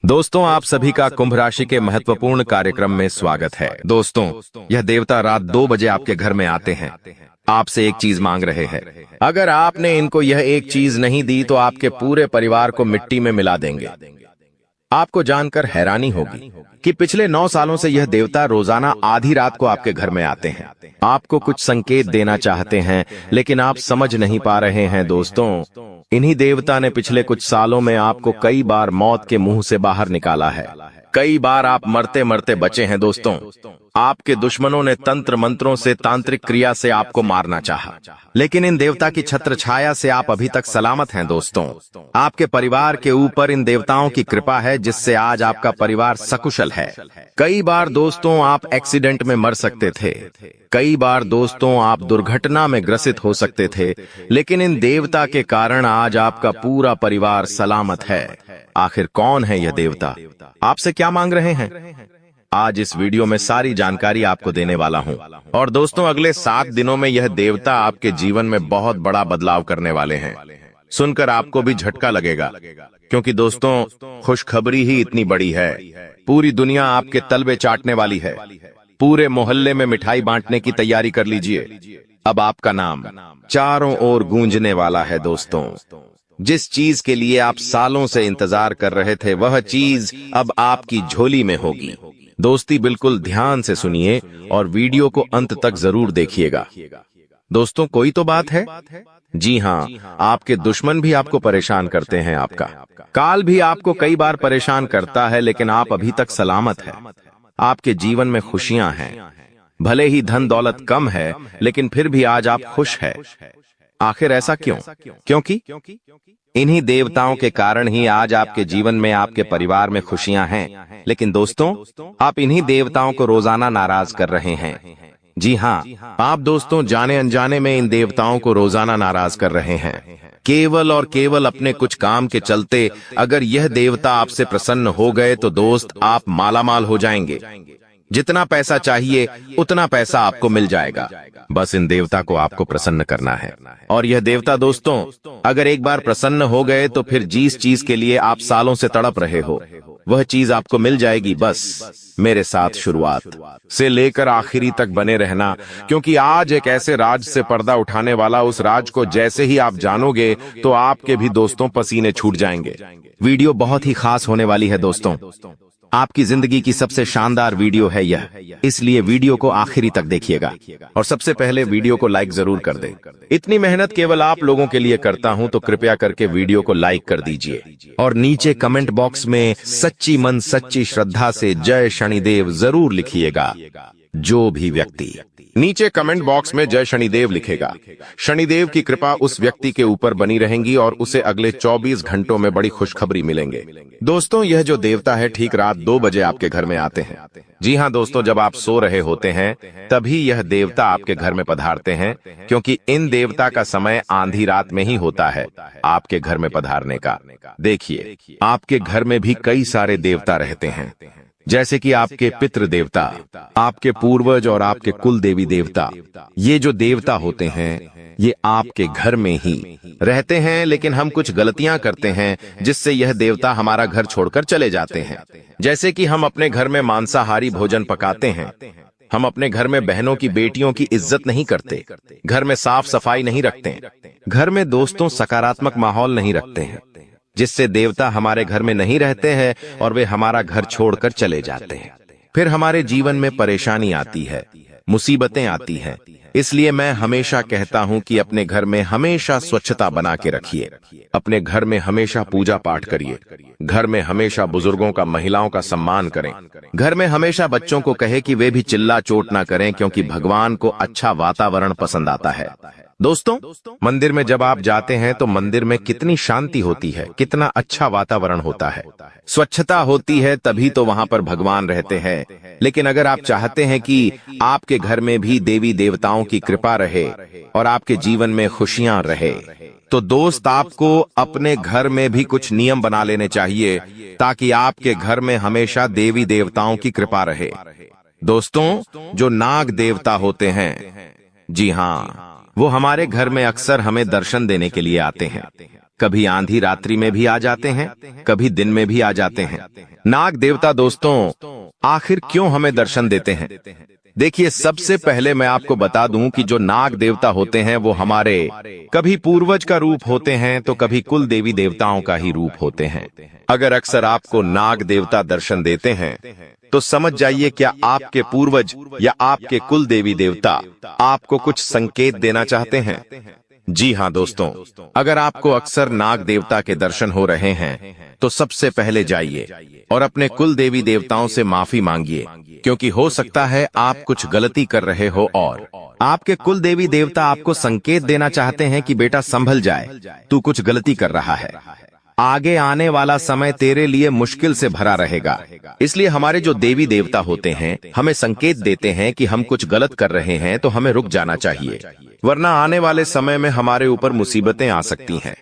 दोस्तों, आप सभी का कुंभ राशि के महत्वपूर्ण कार्यक्रम में स्वागत है। दोस्तों, यह देवता रात 2 बजे आपके घर में आते हैं, आपसे एक चीज मांग रहे हैं। अगर आपने इनको यह एक चीज नहीं दी तो आपके पूरे परिवार को मिट्टी में मिला देंगे। आपको जानकर हैरानी होगी कि पिछले 9 सालों से यह देवता रोजाना आधी रात को आपके घर में आते हैं। आपको कुछ संकेत देना चाहते हैं, लेकिन आप समझ नहीं पा रहे हैं। दोस्तों, इन्हीं देवता ने पिछले कुछ सालों में आपको कई बार मौत के मुंह से बाहर निकाला है। कई बार आप मरते मरते बचे हैं। दोस्तों, आपके दुश्मनों ने तंत्र मंत्रों से, तांत्रिक क्रिया से आपको मारना चाहा, लेकिन इन देवता की छत्र छाया से आप अभी तक सलामत हैं। दोस्तों, आपके परिवार के ऊपर इन देवताओं की कृपा है, जिससे आज आपका परिवार सकुशल है। कई बार दोस्तों आप एक्सीडेंट में मर सकते थे, कई बार दोस्तों आप दुर्घटना में ग्रसित हो सकते थे, लेकिन इन देवता के कारण आज आपका पूरा परिवार सलामत है। आखिर कौन है यह देवता? आपसे क्या मांग रहे हैं? आज इस वीडियो में सारी जानकारी आपको देने वाला हूं। और दोस्तों, अगले 7 दिनों में यह देवता आपके जीवन में बहुत बड़ा बदलाव करने वाले हैं। सुनकर आपको भी झटका लगेगा, क्योंकि दोस्तों खुशखबरी ही इतनी बड़ी है। पूरी दुनिया आपके तलवे चाटने वाली है। पूरे मोहल्ले में मिठाई बांटने की तैयारी कर लीजिए। अब आपका नाम चारों ओर गूंजने वाला है। दोस्तों, जिस चीज के लिए आप सालों से इंतजार कर रहे थे, वह चीज अब आपकी झोली में होगी। दोस्ती, बिल्कुल ध्यान से सुनिए और वीडियो को अंत तक जरूर देखिएगा। दोस्तों, कोई तो बात है। जी हाँ, आपके दुश्मन भी आपको परेशान करते हैं। आपका काल भी आपको कई बार परेशान करता है, लेकिन आप अभी तक सलामत हैं। आपके जीवन में खुशियां हैं। भले ही धन दौलत कम है, लेकिन फिर भी आज आप खुश हैं। आखिर ऐसा क्यों? क्योंकि इन्हीं देवताओं के कारण ही आज आपके जीवन में, आपके परिवार में खुशियां हैं। लेकिन दोस्तों, आप इन्हीं देवताओं को रोजाना नाराज कर रहे हैं। जी हाँ, आप दोस्तों जाने अनजाने में इन देवताओं को रोजाना नाराज कर रहे हैं, केवल और केवल अपने कुछ काम के चलते। अगर यह देवता आपसे प्रसन्न हो गए तो दोस्त, आप मालामाल हो जाएंगे। जितना पैसा चाहिए उतना पैसा आपको मिल जाएगा। बस इन देवता को आपको प्रसन्न करना है। और यह देवता दोस्तों, अगर एक बार प्रसन्न हो गए तो फिर जिस चीज के लिए आप सालों से तड़प रहे हो, वह चीज आपको मिल जाएगी। बस मेरे साथ शुरुआत से लेकर आखिरी तक बने रहना, क्योंकि आज एक ऐसे राज से पर्दा उठाने वाला, उस राज को जैसे ही आप जानोगे तो आपके भी दोस्तों पसीने छूट जाएंगे। वीडियो बहुत ही खास होने वाली है। दोस्तों, आपकी जिंदगी की सबसे शानदार वीडियो है यह, इसलिए वीडियो को आखिरी तक देखिएगा। और सबसे पहले वीडियो को लाइक जरूर कर दें। इतनी मेहनत केवल आप लोगों के लिए करता हूं, तो कृपया करके वीडियो को लाइक कर दीजिए। और नीचे कमेंट बॉक्स में सच्ची मन सच्ची श्रद्धा से जय शनिदेव जरूर लिखिएगा। जो भी व्यक्ति नीचे कमेंट बॉक्स में जय शनिदेव लिखेगा, शनिदेव की कृपा उस व्यक्ति के ऊपर बनी रहेंगी और उसे अगले 24 घंटों में बड़ी खुशखबरी मिलेंगे। दोस्तों, यह जो देवता है ठीक रात 2 बजे आपके घर में आते हैं। जी हाँ दोस्तों, जब आप सो रहे होते हैं तभी यह देवता आपके घर में पधारते हैं, क्योंकि इन देवता का समय आंधी रात में ही होता है आपके घर में पधारने का। देखिए, आपके घर में भी कई सारे देवता रहते हैं, जैसे कि आपके पितृ देवता, आपके पूर्वज और आपके कुल देवी देवता। ये जो देवता होते हैं, ये आपके घर में ही रहते हैं, लेकिन हम कुछ गलतियां करते हैं जिससे यह देवता हमारा घर छोड़कर चले जाते हैं। जैसे कि हम अपने घर में मांसाहारी भोजन पकाते हैं, हम अपने घर में बहनों की, बेटियों की इज्जत नहीं करते, घर में साफ सफाई नहीं रखते, घर में दोस्तों सकारात्मक माहौल नहीं रखते हैं, जिससे देवता हमारे घर में नहीं रहते हैं और वे हमारा घर छोड़कर चले जाते हैं। फिर हमारे जीवन में परेशानी आती है, मुसीबतें आती हैं। इसलिए मैं हमेशा कहता हूं कि अपने घर में हमेशा स्वच्छता बना के रखिए, अपने घर में हमेशा पूजा पाठ करिए, घर में हमेशा बुजुर्गों का, महिलाओं का सम्मान करें, घर में हमेशा बच्चों को कहे कि वे भी चिल्ला चोट ना करें, क्योंकि भगवान को अच्छा वातावरण पसंद आता है। दोस्तों, मंदिर में जब आप जाते हैं तो मंदिर में कितनी शांति होती है, कितना अच्छा वातावरण होता है, स्वच्छता होती है, तभी तो वहां पर भगवान रहते हैं। लेकिन अगर आप चाहते हैं कि आपके घर में भी देवी देवताओं की कृपा रहे और आपके जीवन में खुशियां रहे, तो दोस्त आपको अपने घर में भी कुछ नियम बना लेने चाहिए, ताकि आपके घर में हमेशा देवी देवताओं की कृपा रहे। दोस्तों, जो नाग देवता होते हैं, जी हाँ, वो हमारे घर में अक्सर हमें दर्शन देने के लिए आते हैं। कभी आंधी रात्रि में भी आ जाते हैं, कभी दिन में भी आ जाते हैं। नाग देवता दोस्तों आखिर क्यों हमें दर्शन देते हैं? देखिए, सबसे पहले मैं आपको बता दूं कि जो नाग देवता होते हैं वो हमारे कभी पूर्वज का रूप होते हैं तो कभी कुल देवी देवताओं का ही रूप होते हैं। अगर अक्सर आपको नाग देवता दर्शन देते हैं तो समझ जाइए क्या आपके पूर्वज या आपके कुल देवी देवता आपको कुछ संकेत देना चाहते हैं। जी हाँ दोस्तों, अगर आपको अक्सर नाग देवता के दर्शन हो रहे हैं तो सबसे पहले जाइए और अपने कुल देवी देवताओं से माफी मांगिए, क्योंकि हो सकता है आप कुछ गलती कर रहे हो और आपके कुल देवी देवता आपको संकेत देना चाहते हैं कि बेटा संभल जाए, तू कुछ गलती कर रहा है। आगे आने वाला समय तेरे लिए मुश्किल से भरा रहेगा। इसलिए हमारे जो देवी देवता होते हैं हमें संकेत देते हैं कि हम कुछ गलत कर रहे हैं तो हमें रुक जाना चाहिए, वरना आने वाले समय में हमारे ऊपर मुसीबतें आ सकती हैं।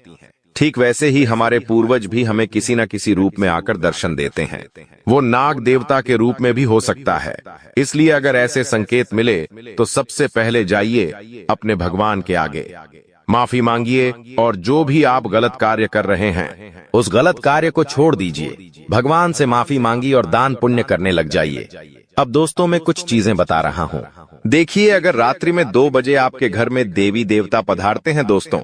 ठीक वैसे ही हमारे पूर्वज भी हमें किसी न किसी रूप में आकर दर्शन देते हैं। वो नाग देवता के रूप में भी हो सकता है। इसलिए अगर ऐसे संकेत मिले तो सबसे पहले जाइए अपने भगवान के आगे, माफी मांगिए और जो भी आप गलत कार्य कर रहे हैं उस गलत कार्य को छोड़ दीजिए। भगवान से माफी मांगिए और दान पुण्य करने लग जाइए। अब दोस्तों मैं कुछ चीजें बता रहा हूँ। देखिए, अगर रात्रि में 2 बजे आपके घर में देवी देवता पधारते हैं दोस्तों,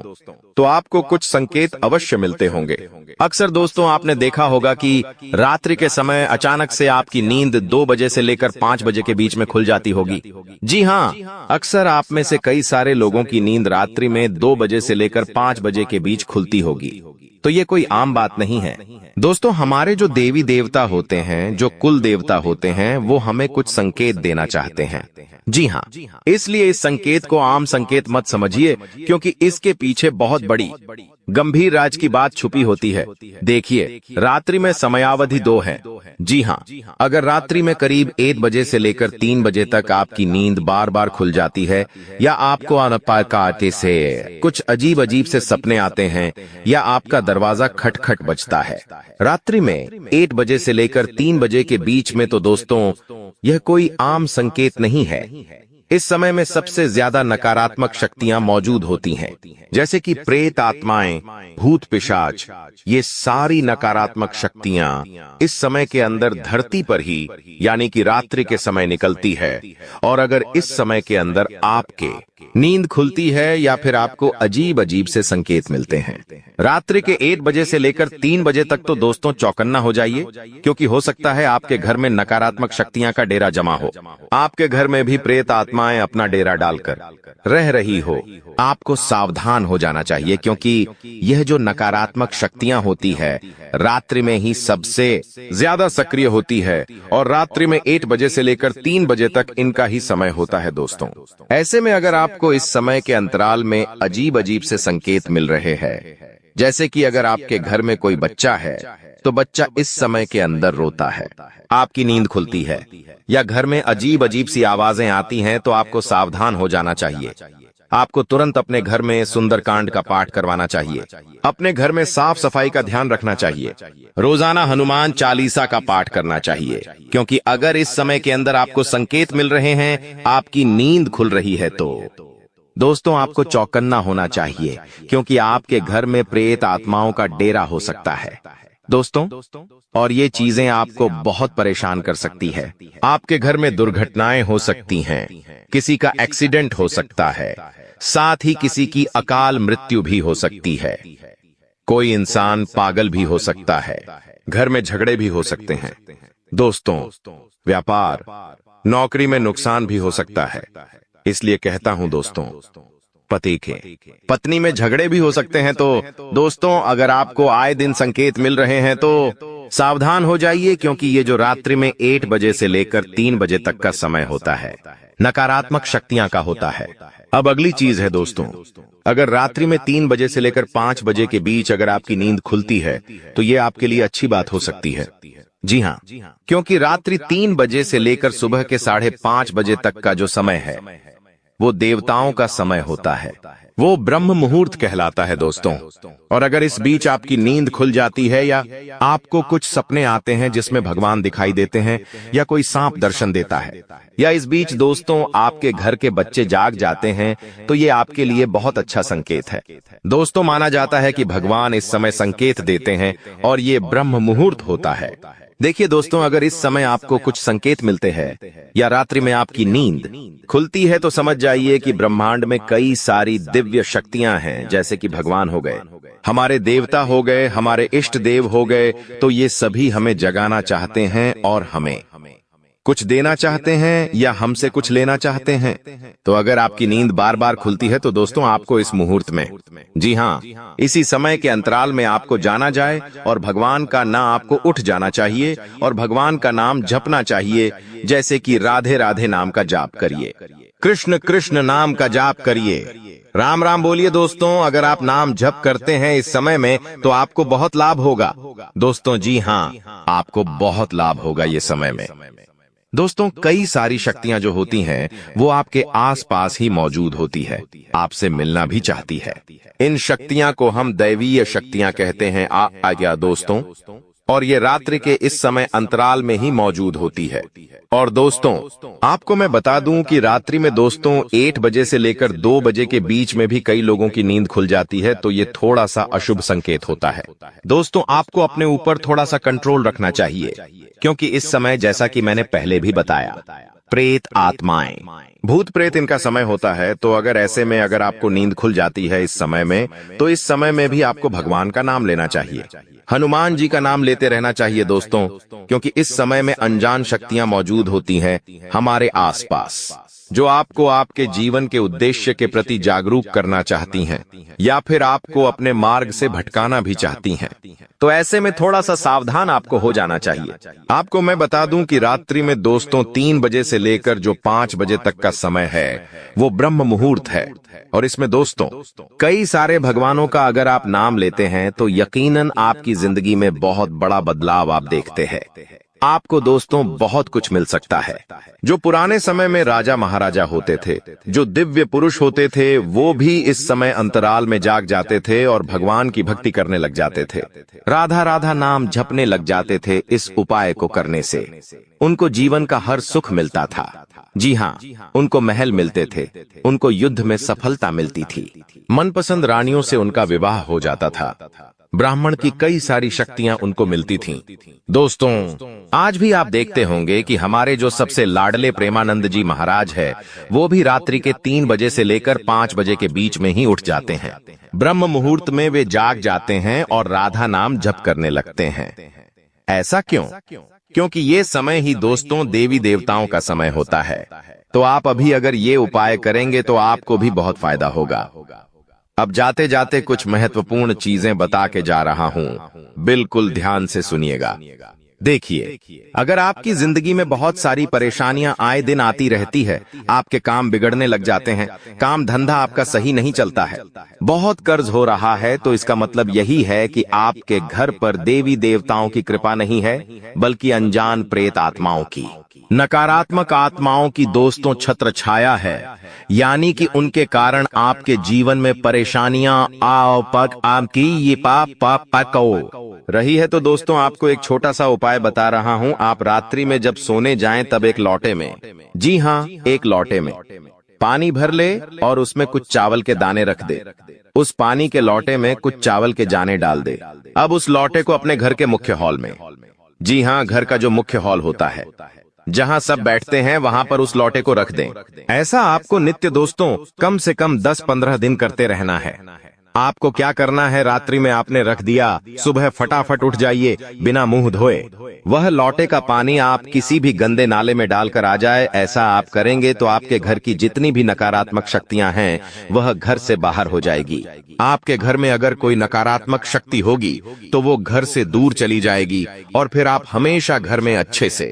तो आपको कुछ संकेत अवश्य मिलते होंगे। अक्सर दोस्तों आपने देखा होगा कि रात्रि के समय अचानक से आपकी नींद 2 बजे से लेकर 5 बजे के बीच में खुल जाती होगी। जी हाँ, अक्सर आप में से कई सारे लोगों की नींद रात्रि में 2 बजे से लेकर 5 बजे के बीच खुलती होगी। तो ये कोई आम बात नहीं है दोस्तों। हमारे जो देवी देवता होते हैं, जो कुल देवता होते हैं, वो हमें कुछ संकेत देना चाहते हैं। जी हाँ, इसलिए इस संकेत को आम संकेत मत समझिए, क्योंकि इसके पीछे बहुत बड़ी गंभीर राज की बात छुपी होती है। देखिए, रात्रि में समयावधि 2 है। जी हाँ, अगर रात्रि में करीब 1 बजे से लेकर 3 बजे तक आपकी नींद बार बार खुल जाती है, या आपको अनपाकाते से कुछ अजीब अजीब से सपने आते हैं, या आपका दरवाजा खटखट बजता है रात्रि में 1 बजे से लेकर 3 बजे के बीच में, तो दोस्तों यह कोई आम संकेत नहीं है। इस समय में सबसे ज्यादा नकारात्मक शक्तियां मौजूद होती हैं, जैसे कि प्रेत आत्माएं, भूत पिशाच। ये सारी नकारात्मक शक्तियां इस समय के अंदर धरती पर ही, यानी कि रात्रि के समय निकलती है। और अगर इस समय के अंदर आपके नींद खुलती है या फिर आपको अजीब अजीब से संकेत मिलते हैं रात्रि के 1 बजे से लेकर 3 बजे तक, तो दोस्तों चौकन्ना हो जाइए, क्योंकि हो सकता है आपके घर में नकारात्मक शक्तियां का डेरा जमा हो। आपके घर में भी प्रेत आत्माएं अपना डेरा डालकर रह रही हो। आपको सावधान हो जाना चाहिए, क्योंकि यह जो नकारात्मक शक्तियां होती है रात्रि में ही सबसे ज्यादा सक्रिय होती है, और रात्रि में 1 बजे से लेकर 3 बजे तक इनका ही समय होता है दोस्तों। ऐसे में अगर आपको इस समय के अंतराल में अजीब अजीब से संकेत मिल रहे हैं, जैसे कि अगर आपके घर में कोई बच्चा है तो बच्चा इस समय के अंदर रोता है, आपकी नींद खुलती है, या घर में अजीब अजीब सी आवाजें आती हैं, तो आपको सावधान हो जाना चाहिए। आपको तुरंत अपने घर में सुंदरकांड का पाठ करवाना चाहिए। अपने घर में साफ सफाई का ध्यान रखना चाहिए। रोजाना हनुमान चालीसा का पाठ करना चाहिए, क्योंकि अगर इस समय के अंदर आपको संकेत मिल रहे हैं, आपकी नींद खुल रही है, तो दोस्तों आपको चौकन्ना होना चाहिए, क्योंकि आपके घर में प्रेत आत्माओं का डेरा हो सकता है दोस्तों। और ये चीजें आपको बहुत परेशान कर सकती है। आपके घर में दुर्घटनाएं हो सकती हैं, किसी का एक्सीडेंट हो सकता है, साथ ही किसी की अकाल मृत्यु भी हो सकती है। कोई इंसान पागल भी हो सकता है, घर में झगड़े भी हो सकते हैं दोस्तों। व्यापार, नौकरी में नुकसान भी हो सकता है। इसलिए कहता हूं दोस्तों, पति के पत्नी में झगड़े भी हो सकते हैं। तो दोस्तों अगर आपको आए दिन संकेत मिल रहे हैं तो सावधान हो जाइए, क्योंकि ये जो रात्रि में 1 बजे से लेकर 3 बजे तक का समय होता है, नकारात्मक शक्तियां का होता है। अब अगली चीज है दोस्तों, अगर रात्रि में 3 बजे से लेकर 5 बजे के बीच अगर आपकी नींद खुलती है, तो ये आपके लिए अच्छी बात हो सकती है। जी हाँ, क्योंकि रात्रि 3 बजे से लेकर सुबह के 5:30 बजे तक का जो समय है वो देवताओं का समय होता है। वो ब्रह्म मुहूर्त कहलाता है दोस्तों। और अगर इस बीच आपकी नींद खुल जाती है या आपको कुछ सपने आते हैं जिसमें भगवान दिखाई देते हैं या कोई सांप दर्शन देता है, या इस बीच दोस्तों आपके घर के बच्चे जाग जाते हैं, तो ये आपके लिए बहुत अच्छा संकेत है। दोस्तों माना जाता है कि भगवान इस समय संकेत देते हैं और ये ब्रह्म मुहूर्त होता है। देखिए दोस्तों, अगर इस समय आपको कुछ संकेत मिलते हैं या रात्रि में आपकी नींद खुलती है, तो समझ जाइए कि ब्रह्मांड में कई सारी दिव्य शक्तियां हैं, जैसे कि भगवान हो गए, हमारे देवता हो गए, हमारे इष्ट देव हो गए। तो ये सभी हमें जगाना चाहते हैं और हमें कुछ देना चाहते हैं या हमसे कुछ लेना चाहते हैं। तो अगर आपकी नींद बार बार खुलती है तो दोस्तों आपको इस मुहूर्त में, जी हाँ, इसी समय के अंतराल में आपको जाना जाए और भगवान का नाम आपको उठ जाना चाहिए और भगवान का नाम जपना चाहिए, जैसे कि राधे राधे नाम का जाप करिए, कृष्ण कृष्ण नाम का जाप करिए, राम राम बोलिए। दोस्तों अगर आप नाम जप करते हैं इस समय में तो आपको बहुत लाभ होगा दोस्तों। जी हाँ, आपको बहुत लाभ होगा ये समय में। दोस्तों कई सारी शक्तियां जो होती हैं वो आपके आसपास ही मौजूद होती है, आपसे मिलना भी चाहती है। इन शक्तियां को हम दैवीय शक्तियां कहते हैं आज्ञा दोस्तों, और ये रात्रि के इस समय अंतराल में ही मौजूद होती है। और दोस्तों आपको मैं बता दूं कि रात्रि में दोस्तों 8 बजे से लेकर 2 बजे के बीच में भी कई लोगों की नींद खुल जाती है, तो ये थोड़ा सा अशुभ संकेत होता है। दोस्तों आपको अपने ऊपर थोड़ा सा कंट्रोल रखना चाहिए, क्योंकि इस समय जैसा कि मैंने पहले भी बताया, प्रेत आत्माएं, भूत प्रेत इनका समय होता है। तो अगर ऐसे में अगर आपको नींद खुल जाती है इस समय में, तो इस समय में भी आपको भगवान का नाम लेना चाहिए, हनुमान जी का नाम लेते रहना चाहिए दोस्तों, क्योंकि इस समय में अनजान शक्तियां मौजूद होती हैं हमारे आसपास, जो आपको आपके जीवन के उद्देश्य के प्रति जागरूक करना चाहती हैं या फिर आपको अपने मार्ग से भटकाना भी चाहती हैं। तो ऐसे में थोड़ा सा सावधान आपको हो जाना चाहिए। आपको मैं बता दूं कि रात्रि में दोस्तों 3 बजे से लेकर जो 5 बजे तक का समय है वो ब्रह्म मुहूर्त है, और इसमें दोस्तों कई सारे भगवानों का अगर आप नाम लेते हैं तो यकीनन आपकी जिंदगी में बहुत बड़ा बदलाव आप देखते हैं। आपको दोस्तों बहुत कुछ मिल सकता है। जो पुराने समय में राजा महाराजा होते थे, जो दिव्य पुरुष होते थे, वो भी इस समय अंतराल में जाग जाते थे और भगवान की भक्ति करने लग जाते थे, राधा राधा नाम जपने लग जाते थे। इस उपाय को करने से उनको जीवन का हर सुख मिलता था। जी हाँ, उनको महल मिलते थे, उनको युद्ध में सफलता मिलती थी, मनपसंद रानियों से उनका विवाह हो जाता था, ब्राह्मण की कई सारी शक्तियां उनको मिलती थीं। दोस्तों आज भी आप देखते होंगे कि हमारे जो सबसे लाडले प्रेमानंद जी महाराज है, वो भी रात्रि के 3 बजे से लेकर 5 बजे के बीच में ही उठ जाते हैं। ब्रह्म मुहूर्त में वे जाग जाते हैं और राधा नाम जप करने लगते हैं। ऐसा क्यों? क्योंकि ये समय ही दोस्तों देवी देवताओं का समय होता है। तो आप अभी अगर ये उपाय करेंगे तो आपको भी बहुत फायदा होगा। अब जाते जाते कुछ महत्वपूर्ण चीजें बता के जा रहा हूं, बिल्कुल ध्यान से सुनिएगा। देखिए, अगर आपकी जिंदगी में बहुत सारी परेशानियां आए दिन आती रहती है, आपके काम बिगड़ने लग जाते हैं, काम धंधा आपका सही नहीं चलता है, बहुत कर्ज हो रहा है, तो इसका मतलब यही है कि आपके घर पर देवी देवताओं की कृपा नहीं है, बल्कि अनजान प्रेत आत्माओं की, नकारात्मक आत्माओं की दोस्तों छत्र छाया है। यानी कि उनके कारण आपके जीवन में परेशानियां आपकी ये पको रही है। तो दोस्तों आपको एक छोटा सा उपाय बता रहा हूं। आप रात्रि में जब सोने जाएं तब एक लोटे में, जी हाँ, एक लोटे में पानी भर ले और उसमें कुछ चावल के दाने रख दे। उस पानी के लोटे में कुछ चावल के दाने डाल दे। अब उस लोटे को अपने घर के मुख्य हॉल में, जी हाँ, घर का जो मुख्य हॉल होता है जहां सब बैठते हैं, वहां पर उस लोटे को रख दें। ऐसा आपको नित्य दोस्तों कम से कम 10-15 दिन करते रहना है। आपको क्या करना है, रात्रि में आपने रख दिया, सुबह फटाफट उठ जाइए बिना मुंह धोए, वह लोटे का पानी आप किसी भी गंदे नाले में डालकर आ जाए। ऐसा आप करेंगे तो आपके घर की जितनी भी नकारात्मक शक्तियां हैं वह घर से बाहर हो जाएगी। आपके घर में अगर कोई नकारात्मक शक्ति होगी तो वो घर से दूर चली जाएगी। और फिर आप हमेशा घर में अच्छे से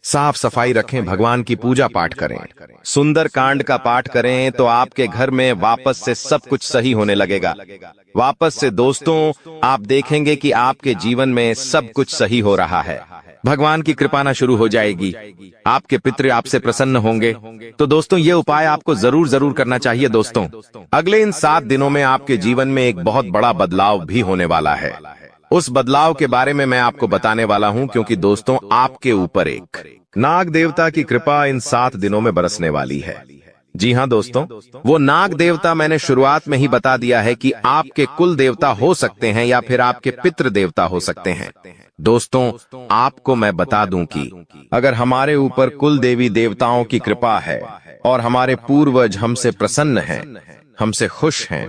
साफ सफाई रखें, भगवान की पूजा पाठ करें, सुंदर कांड का पाठ करें, तो आपके घर में वापस से सब कुछ सही होने लगेगा। वापस से दोस्तों आप देखेंगे कि आपके जीवन में सब कुछ सही हो रहा है, भगवान की कृपा ना शुरू हो जाएगी, आपके पितृ आपसे प्रसन्न होंगे। तो दोस्तों ये उपाय आपको जरूर करना चाहिए। दोस्तों अगले इन 7 दिनों में आपके जीवन में एक बहुत बड़ा बदलाव भी होने वाला है। उस बदलाव के बारे में मैं आपको बताने वाला हूं, क्योंकि दोस्तों आपके ऊपर एक नाग देवता की कृपा इन 7 दिनों में बरसने वाली है। जी हाँ दोस्तों, वो नाग देवता मैंने शुरुआत में ही बता दिया है कि आपके कुल देवता हो सकते हैं या फिर आपके पितृ देवता हो सकते हैं। दोस्तों आपको मैं बता दूं कि अगर हमारे ऊपर कुल देवी देवताओं की कृपा है और हमारे पूर्वज हमसे प्रसन्न हैं, हमसे खुश हैं,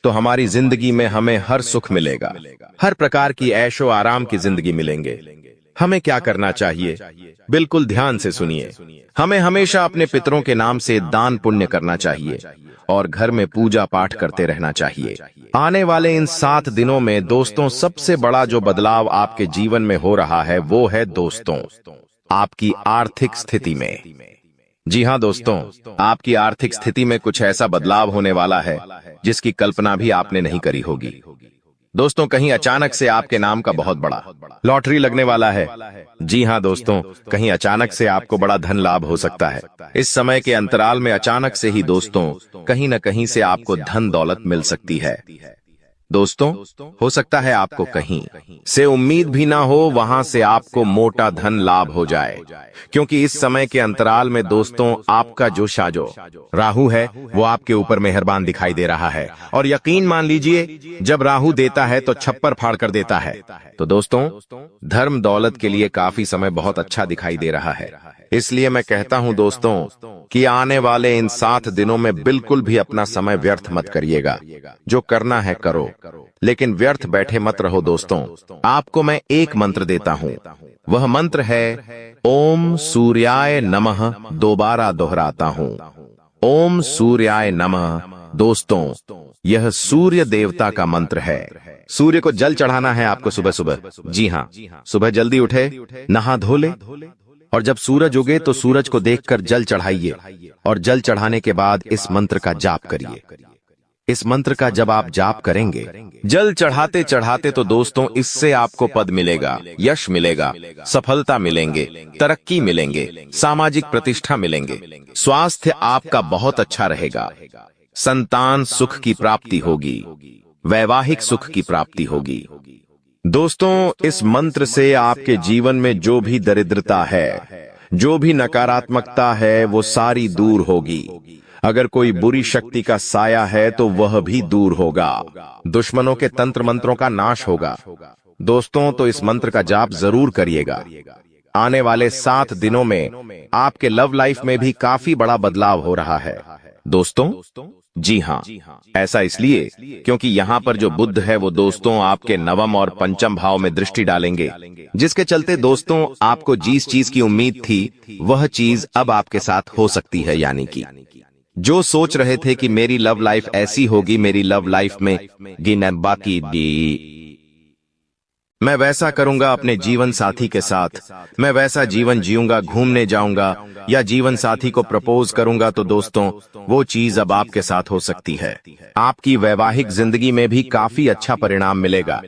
तो हमारी जिंदगी में हमें हर सुख मिलेगा, हर प्रकार की ऐशो आराम की जिंदगी मिलेंगे। हमें क्या करना चाहिए, बिल्कुल ध्यान से सुनिए। हमें हमेशा अपने पितरों के नाम से दान पुण्य करना चाहिए और घर में पूजा पाठ करते रहना चाहिए। आने वाले इन 7 दिनों में दोस्तों सबसे बड़ा जो बदलाव आपके जीवन में हो रहा है वो है दोस्तों आपकी आर्थिक स्थिति में। जी हाँ दोस्तों, आपकी आर्थिक स्थिति में कुछ ऐसा बदलाव होने वाला है जिसकी कल्पना भी आपने नहीं करी होगी। दोस्तों कहीं अचानक से आपके नाम का बहुत बड़ा लॉटरी लगने वाला है। जी हाँ दोस्तों, कहीं अचानक से आपको बड़ा धन लाभ हो सकता है। इस समय के अंतराल में अचानक से ही दोस्तों कहीं न कहीं से आपको धन दौलत मिल सकती है। दोस्तों हो सकता है आपको कहीं से उम्मीद भी ना हो, वहां से आपको मोटा धन लाभ हो जाए, क्योंकि इस समय के अंतराल में दोस्तों आपका जो शाजो राहु है वो आपके ऊपर मेहरबान दिखाई दे रहा है। और यकीन मान लीजिए, जब राहु देता है तो छप्पर फाड़ कर देता है। तो दोस्तों धर्म दौलत के लिए काफी समय बहुत अच्छा दिखाई दे रहा है। इसलिए मैं कहता हूं दोस्तों कि आने वाले इन 7 दिनों में बिल्कुल भी अपना समय व्यर्थ मत करिएगा। जो करना है करो, लेकिन व्यर्थ बैठे मत रहो। दोस्तों आपको मैं एक मंत्र देता हूं, वह मंत्र है ओम सूर्याय नमः। दोबारा दोहराता हूं, ओम सूर्याय नमः। दोस्तों यह सूर्य देवता का मंत्र है। सूर्य को जल चढ़ाना है आपको सुबह सुबह। जी हाँ, सुबह जल्दी उठे, नहा धो ले, और जब सूरज उगे तो सूरज को देखकर जल चढ़ाइए, और जल चढ़ाने के बाद इस मंत्र का जाप करिए। इस मंत्र का जब आप जाप करेंगे जल चढ़ाते चढ़ाते, तो दोस्तों इससे आपको पद मिलेगा, यश मिलेगा, सफलता मिलेंगे, तरक्की मिलेंगे, सामाजिक प्रतिष्ठा मिलेंगे, स्वास्थ्य आपका बहुत अच्छा रहेगा, संतान सुख की प्राप्ति होगी, वैवाहिक सुख की प्राप्ति होगी। दोस्तों इस मंत्र से आपके जीवन में जो भी दरिद्रता है, जो भी नकारात्मकता है, वो सारी दूर होगी। अगर कोई बुरी शक्ति का साया है तो वह भी दूर होगा, दुश्मनों के तंत्र मंत्रों का नाश होगा। दोस्तों तो इस मंत्र का जाप जरूर करिएगा। आने वाले 7 दिनों में आपके लव लाइफ में भी काफी बड़ा बदलाव हो रहा है। दोस्तों जी हाँ, ऐसा इसलिए क्योंकि यहाँ पर जो बुध है वो दोस्तों आपके 9वें और 5वें भाव में दृष्टि डालेंगे, जिसके चलते दोस्तों आपको जिस चीज की उम्मीद थी वह चीज अब आपके साथ हो सकती है। यानी कि जो सोच रहे थे कि मेरी लव लाइफ ऐसी होगी, मेरी लव लाइफ में गिनबा की मैं वैसा करूंगा अपने जीवन साथी के साथ, मैं वैसा जीवन जीऊंगा, घूमने जाऊंगा या जीवन साथी को प्रपोज करूंगा, तो दोस्तों वो चीज अब आपके साथ हो सकती है। आपकी वैवाहिक जिंदगी में भी काफी अच्छा परिणाम मिलेगा,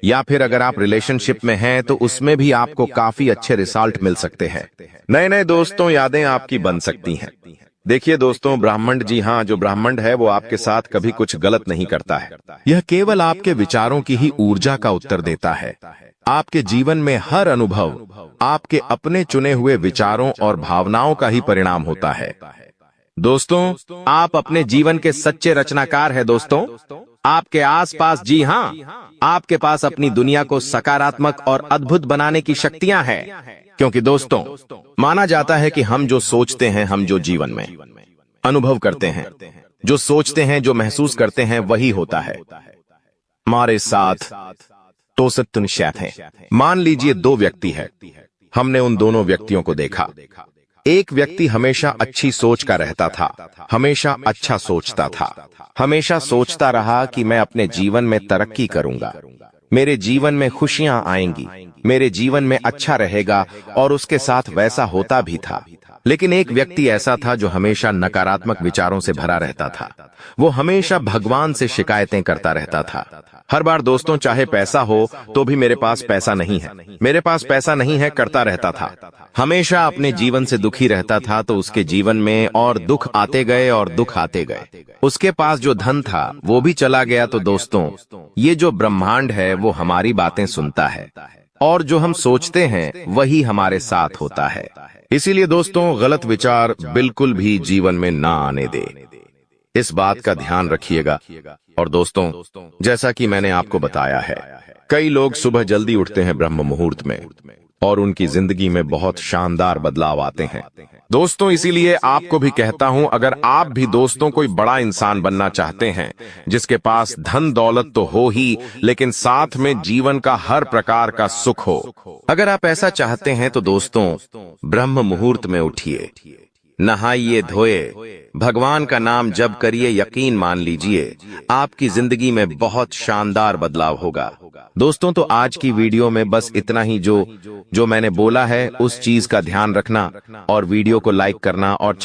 या फिर अगर आप रिलेशनशिप में हैं तो उसमें भी आपको काफी अच्छे रिजल्ट मिल सकते हैं। नए नए दोस्तों यादें आपकी बन सकती हैं। देखिए दोस्तों, ब्राह्मण, जी हाँ, जो ब्राह्मण है वो आपके साथ कभी कुछ गलत नहीं करता है। यह केवल आपके विचारों की ही ऊर्जा का उत्तर देता है। आपके जीवन में हर अनुभव आपके अपने चुने हुए विचारों और भावनाओं का ही परिणाम होता है। दोस्तों आप अपने जीवन के सच्चे रचनाकार हैं। दोस्तों आपके आसपास, जी हाँ, आपके पास अपनी दुनिया को सकारात्मक और अद्भुत बनाने की शक्तियां हैं, क्योंकि दोस्तों माना जाता है कि हम जो सोचते हैं, हम जो जीवन में अनुभव करते हैं, जो सोचते हैं, जो महसूस करते हैं, वही होता है। हमारे साथ तो सत्य निश्चित है। मान लीजिए 2 व्यक्ति है, हमने उन दोनों व्यक्तियों को देखा। एक व्यक्ति हमेशा अच्छी सोच का रहता था, हमेशा अच्छा सोचता था, हमेशा सोचता रहा कि मैं अपने जीवन में तरक्की करूंगा, मेरे जीवन में खुशियां आएंगी, मेरे जीवन में अच्छा रहेगा, और उसके साथ वैसा होता भी था। लेकिन एक व्यक्ति ऐसा था जो हमेशा नकारात्मक विचारों से भरा रहता था। वो हमेशा भगवान से शिकायतें करता रहता था। हर बार दोस्तों चाहे पैसा हो तो भी मेरे पास पैसा नहीं है, मेरे पास पैसा नहीं है करता रहता था। हमेशा अपने जीवन से दुखी रहता था, तो उसके जीवन में और दुख आते गए और दुख आते गए। उसके पास जो धन था वो भी चला गया। तो दोस्तों, ये जो ब्रह्मांड है वो हमारी बातें सुनता है और जो हम सोचते हैं वही हमारे साथ होता है। इसीलिए दोस्तों, गलत विचार बिल्कुल भी जीवन में ना आने दे, इस बात का ध्यान रखिएगा। और दोस्तों, जैसा कि मैंने आपको बताया है, कई लोग सुबह जल्दी उठते हैं ब्रह्म मुहूर्त में और उनकी जिंदगी में बहुत शानदार बदलाव आते हैं। दोस्तों, इसीलिए आपको भी कहता हूं, अगर आप भी दोस्तों कोई बड़ा इंसान बनना चाहते हैं जिसके पास धन दौलत तो हो ही, लेकिन साथ में जीवन का हर प्रकार का सुख हो, अगर आप ऐसा चाहते हैं तो दोस्तों, ब्रह्म मुहूर्त में उठिए, नहाइए धोए, भगवान का नाम जप करिए। यकीन मान लीजिए आपकी जिंदगी में बहुत शानदार बदलाव होगा। दोस्तों, तो आज की वीडियो में बस इतना ही। जो मैंने बोला है उस चीज का ध्यान रखना और वीडियो को लाइक करना और